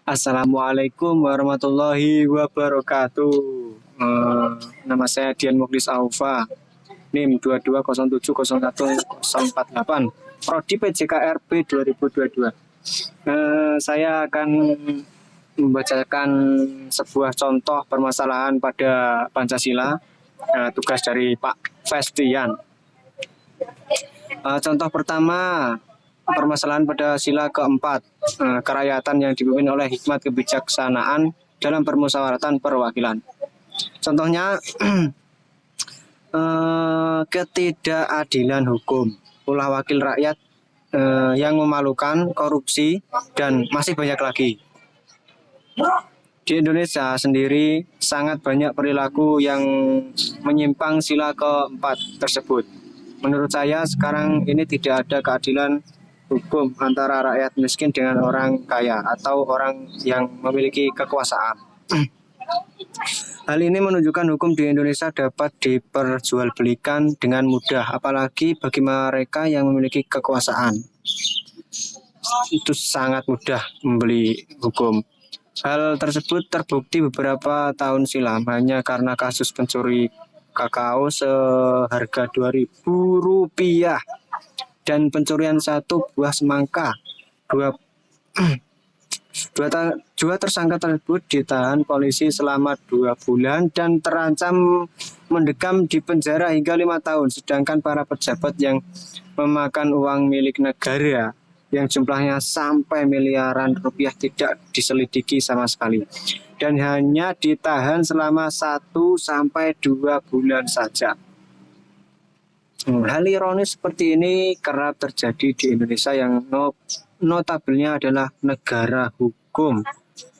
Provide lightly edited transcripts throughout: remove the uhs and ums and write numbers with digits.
Assalamualaikum warahmatullahi wabarakatuh. Eh, Nama saya Dian Muklis Aufa, NIM 22070148, Prodi PJKRB 2022. Saya akan membacakan sebuah contoh permasalahan pada Pancasila, tugas dari Pak Festian. Contoh pertama, permasalahan pada sila keempat, kerakyatan yang dipimpin oleh hikmat kebijaksanaan dalam permusyawaratan perwakilan. Contohnya, ketidakadilan hukum, ulah wakil rakyat yang memalukan, korupsi, dan masih banyak lagi. Di Indonesia sendiri sangat banyak perilaku yang menyimpang sila keempat tersebut. Menurut saya sekarang ini tidak ada keadilan hukum antara rakyat miskin dengan orang kaya atau orang yang memiliki kekuasaan. Hal ini menunjukkan hukum di Indonesia dapat diperjualbelikan dengan mudah, apalagi bagi mereka yang memiliki kekuasaan. Itu sangat mudah membeli hukum. Hal tersebut terbukti beberapa tahun silam hanya karena kasus pencuri kakao seharga Rp2.000 dan pencurian satu buah semangka. Dua tersangka tersebut ditahan polisi selama 2 bulan dan terancam mendekam di penjara hingga 5 tahun. Sedangkan para pejabat yang memakan uang milik negara yang jumlahnya sampai miliaran rupiah tidak diselidiki sama sekali dan hanya ditahan selama 1 sampai 2 bulan saja. Hal ironis seperti ini kerap terjadi di Indonesia yang notabene adalah negara hukum,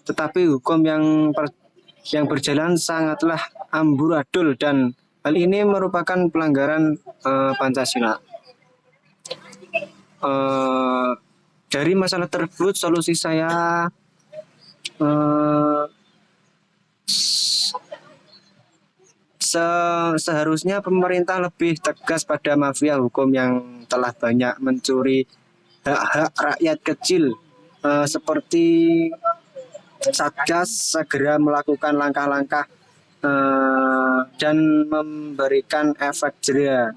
tetapi hukum yang berjalan sangatlah amburadul dan hal ini merupakan pelanggaran Pancasila. Dari masalah tersebut, solusi saya seharusnya pemerintah lebih tegas pada mafia hukum yang telah banyak mencuri hak-hak rakyat kecil, seperti Satgas segera melakukan langkah-langkah dan memberikan efek jera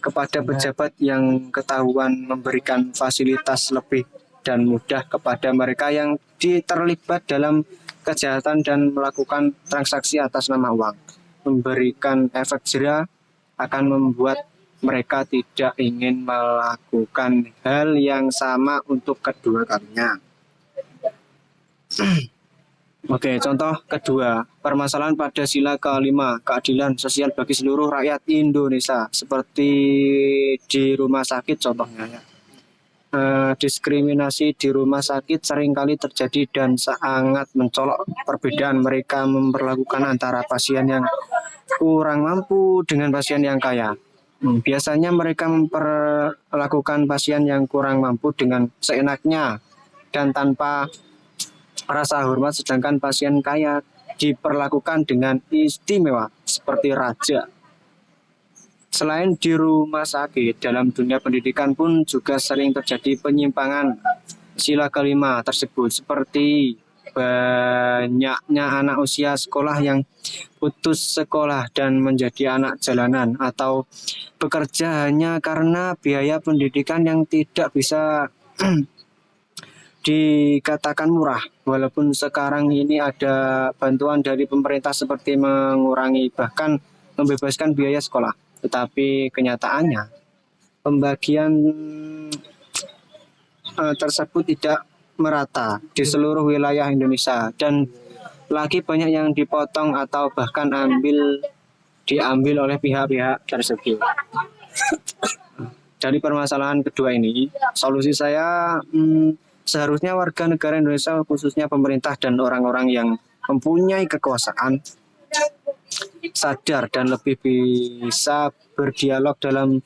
kepada pejabat yang ketahuan memberikan fasilitas lebih dan mudah kepada mereka yang terlibat dalam kejahatan dan melakukan transaksi atas nama uang. Memberikan efek jera akan membuat mereka tidak ingin melakukan hal yang sama untuk kedua kalinya. Oke, contoh kedua, permasalahan pada sila kelima, keadilan sosial bagi seluruh rakyat Indonesia, seperti di rumah sakit contohnya ya. Diskriminasi di rumah sakit seringkali terjadi dan sangat mencolok perbedaan mereka memperlakukan antara pasien yang kurang mampu dengan pasien yang kaya. Biasanya mereka memperlakukan pasien yang kurang mampu dengan seenaknya dan tanpa rasa hormat, sedangkan pasien kaya diperlakukan dengan istimewa seperti raja. Selain di rumah sakit, dalam dunia pendidikan pun juga sering terjadi penyimpangan sila kelima tersebut, seperti banyaknya anak usia sekolah yang putus sekolah dan menjadi anak jalanan atau bekerja hanya karena biaya pendidikan yang tidak bisa dikatakan murah. Walaupun sekarang ini ada bantuan dari pemerintah seperti mengurangi bahkan membebaskan biaya sekolah, tetapi kenyataannya pembagian tersebut tidak merata di seluruh wilayah Indonesia dan lagi banyak yang dipotong atau bahkan diambil oleh pihak-pihak tersebut. Dari permasalahan kedua ini, solusi saya seharusnya warga negara Indonesia, khususnya pemerintah dan orang-orang yang mempunyai kekuasaan, sadar dan lebih bisa berdialog dalam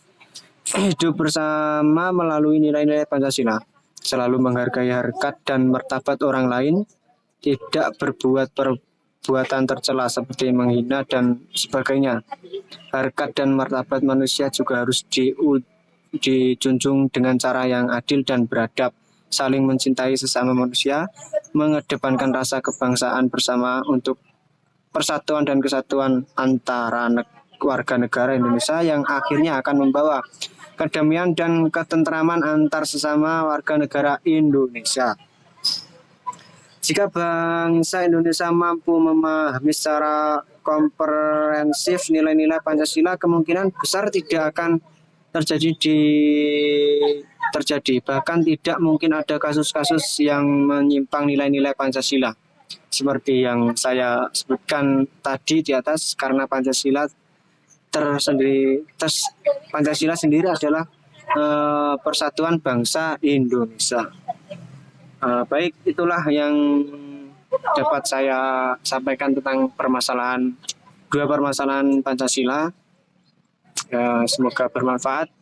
hidup bersama melalui nilai-nilai Pancasila, selalu menghargai harkat dan martabat orang lain, tidak berbuat perbuatan tercela seperti menghina dan sebagainya. Harkat dan martabat manusia juga harus dijunjung dengan cara yang adil dan beradab, saling mencintai sesama manusia, mengedepankan rasa kebangsaan bersama untuk persatuan dan kesatuan antara warga negara Indonesia yang akhirnya akan membawa kedamaian dan ketentraman antar sesama warga negara Indonesia. Jika bangsa Indonesia mampu memahami secara komprehensif nilai-nilai Pancasila, kemungkinan besar tidak akan terjadi. Bahkan tidak mungkin ada kasus-kasus yang menyimpang nilai-nilai Pancasila. Seperti yang saya sebutkan tadi di atas, karena Pancasila sendiri adalah persatuan bangsa Indonesia. Baik, itulah yang dapat saya sampaikan tentang dua permasalahan Pancasila. Semoga bermanfaat.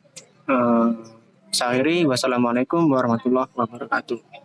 Saya akhiri, wassalamualaikum warahmatullahi wabarakatuh.